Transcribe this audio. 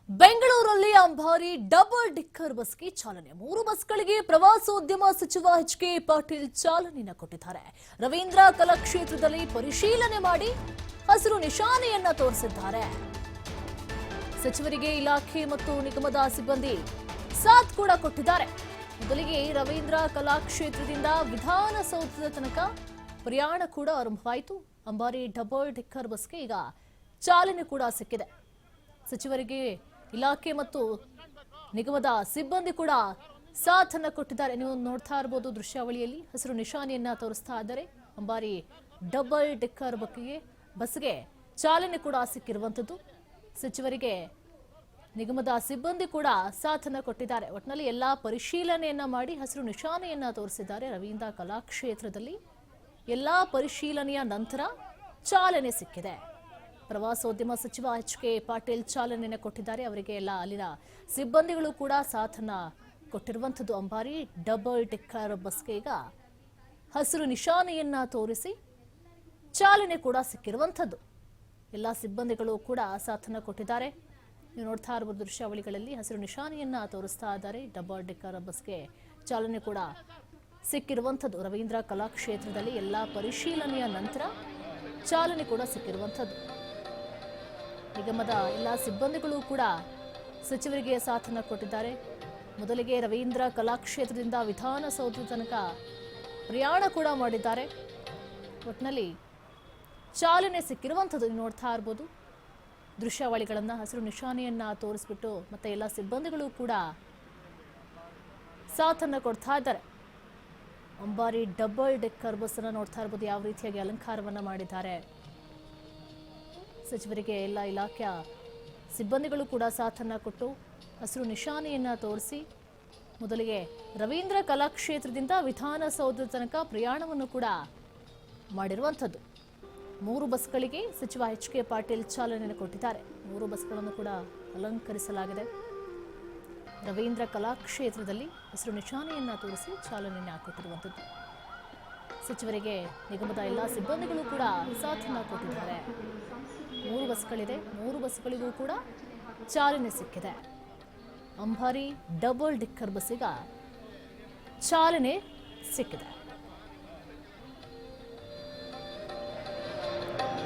ಬೆಂಗಳೂರಲ್ಲಿ ಅಂಬಾರಿ ಡಬಲ್ ಡಿಕ್ಕರ್ ಬಸ್ಗೆ ಚಾಲನೆ. 3 ಬಸ್ಗಳಿಗೆ ಪ್ರವಾಸೋದ್ಯಮ ಸಚಿವ ಎಚ್.ಕೆ. ಪಾಟೀಲ್ ಚಾಲನೆಯನ್ನು ಕೊಟ್ಟಿದ್ದಾರೆ. ರವೀಂದ್ರ ಕಲಾಕ್ಷೇತ್ರದಲ್ಲಿ ಪರಿಶೀಲನೆ ಮಾಡಿ ಹಸಿರು ನಿಶಾನೆಯನ್ನ ತೋರಿಸಿದ್ದಾರೆ. ಸಚಿವರಿಗೆ ಇಲಾಖೆ ಮತ್ತು ನಿಗಮದ ಸಿಬ್ಬಂದಿ ಸಾಥ್ ಕೂಡ ಕೊಟ್ಟಿದ್ದಾರೆ. ಮೊದಲಿಗೆ ರವೀಂದ್ರ ಕಲಾಕ್ಷೇತ್ರದಿಂದ ವಿಧಾನಸೌಧದ ತನಕ ಪ್ರಯಾಣ ಕೂಡ ಆರಂಭವಾಯಿತು. ಅಂಬಾರಿ ಡಬಲ್ ಡಿಕ್ಕರ್ ಬಸ್ಗೆ ಈಗ ಚಾಲನೆ ಕೂಡ ಸಿಕ್ಕಿದೆ. ಸಚಿವರಿಗೆ ಇಲಾಖೆ ಮತ್ತು ನಿಗಮದ ಸಿಬ್ಬಂದಿ ಕೂಡ ಸಾಥ್ ಅನ್ನು ಕೊಟ್ಟಿದ್ದಾರೆ. ನೀವು ನೋಡ್ತಾ ಇರಬಹುದು ದೃಶ್ಯಾವಳಿಯಲ್ಲಿ ಹಸಿರು ನಿಶಾನೆಯನ್ನ ತೋರಿಸ್ತಾ ಇದ್ದಾರೆ. ಅಂಬಾರಿ ಡಬಲ್ ಡಿಕ್ಕರ್ ಬಸ್ಗೆ ಚಾಲನೆ ಕೂಡ ಸಿಕ್ಕಿರುವಂತದ್ದು. ಸಚಿವರಿಗೆ ನಿಗಮದ ಸಿಬ್ಬಂದಿ ಕೂಡ ಸಾಥ್ ಅನ್ನು ಕೊಟ್ಟಿದ್ದಾರೆ. ಒಟ್ಟಿನಲ್ಲಿ ಎಲ್ಲಾ ಪರಿಶೀಲನೆಯನ್ನ ಮಾಡಿ ಹಸಿರು ನಿಶಾನೆಯನ್ನ ತೋರಿಸಿದ್ದಾರೆ. ರವೀಂದ್ರ ಕಲಾಕ್ಷೇತ್ರದಲ್ಲಿ ಎಲ್ಲಾ ಪರಿಶೀಲನೆಯ ನಂತರ ಚಾಲನೆ ಸಿಕ್ಕಿದೆ. ಪ್ರವಾಸೋದ್ಯಮ ಸಚಿವ ಎಚ್.ಕೆ. ಪಾಟೀಲ್ ಚಾಲನೆಯನ್ನು ಕೊಟ್ಟಿದ್ದಾರೆ. ಅವರಿಗೆ ಎಲ್ಲ ಅಲ್ಲಿನ ಸಿಬ್ಬಂದಿಗಳು ಕೂಡ ಸಾಥನ್ನ ಕೊಟ್ಟಿರುವಂಥದ್ದು. ಅಂಬಾರಿ ಡಬಲ್ ಡಿಕ್ಕರ್ ಬಸ್ಗೆ ಈಗ ಹಸಿರು ನಿಶಾನೆಯನ್ನ ತೋರಿಸಿ ಚಾಲನೆ ಕೂಡ ಸಿಕ್ಕಿರುವಂಥದ್ದು. ಎಲ್ಲ ಸಿಬ್ಬಂದಿಗಳು ಕೂಡ ಸಾಥನ್ನ ಕೊಟ್ಟಿದ್ದಾರೆ. ನೀವು ನೋಡ್ತಾ ಇರಬಹುದು ದೃಶ್ಯಾವಳಿಗಳಲ್ಲಿ ಹಸಿರು ನಿಶಾನೆಯನ್ನ ತೋರಿಸ್ತಾ ಇದ್ದಾರೆ. ಡಬಲ್ ಡಿಕ್ಕರ್ ಬಸ್ಗೆ ಚಾಲನೆ ಕೂಡ ಸಿಕ್ಕಿರುವಂಥದ್ದು. ರವೀಂದ್ರ ಕಲಾಕ್ಷೇತ್ರದಲ್ಲಿ ಎಲ್ಲ ಪರಿಶೀಲನೆಯ ನಂತರ ಚಾಲನೆ ಕೂಡ ಸಿಕ್ಕಿರುವಂಥದ್ದು. ನಿಗಮದ ಎಲ್ಲ ಸಿಬ್ಬಂದಿಗಳು ಕೂಡ ಸಚಿವರಿಗೆ ಸಾಥನ್ನ ಕೊಟ್ಟಿದ್ದಾರೆ. ಮೊದಲಿಗೆ ರವೀಂದ್ರ ಕಲಾಕ್ಷೇತ್ರದಿಂದ ವಿಧಾನಸೌಧದ ತನಕ ಪ್ರಯಾಣ ಕೂಡ ಮಾಡಿದ್ದಾರೆ. ಒಟ್ಟಿನಲ್ಲಿ ಚಾಲನೆ ಸಿಕ್ಕಿರುವಂಥದ್ದು. ನೋಡ್ತಾ ಇರ್ಬೋದು ದೃಶ್ಯಾವಳಿಗಳನ್ನ ಹಸಿರು ನಿಶಾನೆಯನ್ನ ತೋರಿಸ್ಬಿಟ್ಟು ಮತ್ತೆ ಎಲ್ಲ ಸಿಬ್ಬಂದಿಗಳು ಕೂಡ ಸಾಥನ್ನ ಕೊಡ್ತಾ ಇದ್ದಾರೆ. ಅಂಬಾರಿ ಡಬಲ್ ಡಿಕ್ಕರ್ ಬಸ್ ಅನ್ನ ನೋಡ್ತಾ ಇರ್ಬೋದು ಯಾವ ರೀತಿಯಾಗಿ ಅಲಂಕಾರವನ್ನ ಮಾಡಿದ್ದಾರೆ. ಸಚಿವರಿಗೆ ಎಲ್ಲ ಇಲಾಖೆಯ ಸಿಬ್ಬಂದಿಗಳು ಕೂಡ ಸಾಥನ್ನ ಕೊಟ್ಟು ಹಸಿರು ನಿಶಾನೆಯನ್ನ ತೋರಿಸಿ ಮೊದಲಿಗೆ ರವೀಂದ್ರ ಕಲಾಕ್ಷೇತ್ರದಿಂದ ವಿಧಾನಸೌಧದ ತನಕ ಪ್ರಯಾಣವನ್ನು ಕೂಡ ಮಾಡಿರುವಂಥದ್ದು. 3 ಬಸ್ಗಳಿಗೆ ಸಚಿವ ಎಚ್.ಕೆ. ಪಾಟೀಲ್ ಚಾಲನೆಯನ್ನು ಕೊಟ್ಟಿದ್ದಾರೆ. 3 ಬಸ್ಗಳನ್ನು ಕೂಡ ಅಲಂಕರಿಸಲಾಗಿದೆ. ರವೀಂದ್ರ ಕಲಾಕ್ಷೇತ್ರದಲ್ಲಿ ಹಸಿರು ನಿಶಾನೆಯನ್ನ ತೋರಿಸಿ ಚಾಲನೆಯನ್ನು ಕೊಟ್ಟಿರುವಂಥದ್ದು. ಸಚಿವರಿಗೆ ನಿಗಮದ ಎಲ್ಲ ಸಿಬ್ಬಂದಿಗಳು ಕೂಡ ಸಾಥನ್ನ ಕೊಟ್ಟಿದ್ದಾರೆ. 3 ಬಸ್ಗಳಿದೆ. 3 ಬಸ್ಗಳಿಗೂ ಕೂಡ ಚಾಲನೆ ಸಿಕ್ಕಿದೆ. ಅಂಬಾರಿ ಡಬಲ್ ಡಿಕ್ಕರ್ ಬಸ್ಸಿಗ ಚಾಲನೆ ಸಿಕ್ಕಿದೆ.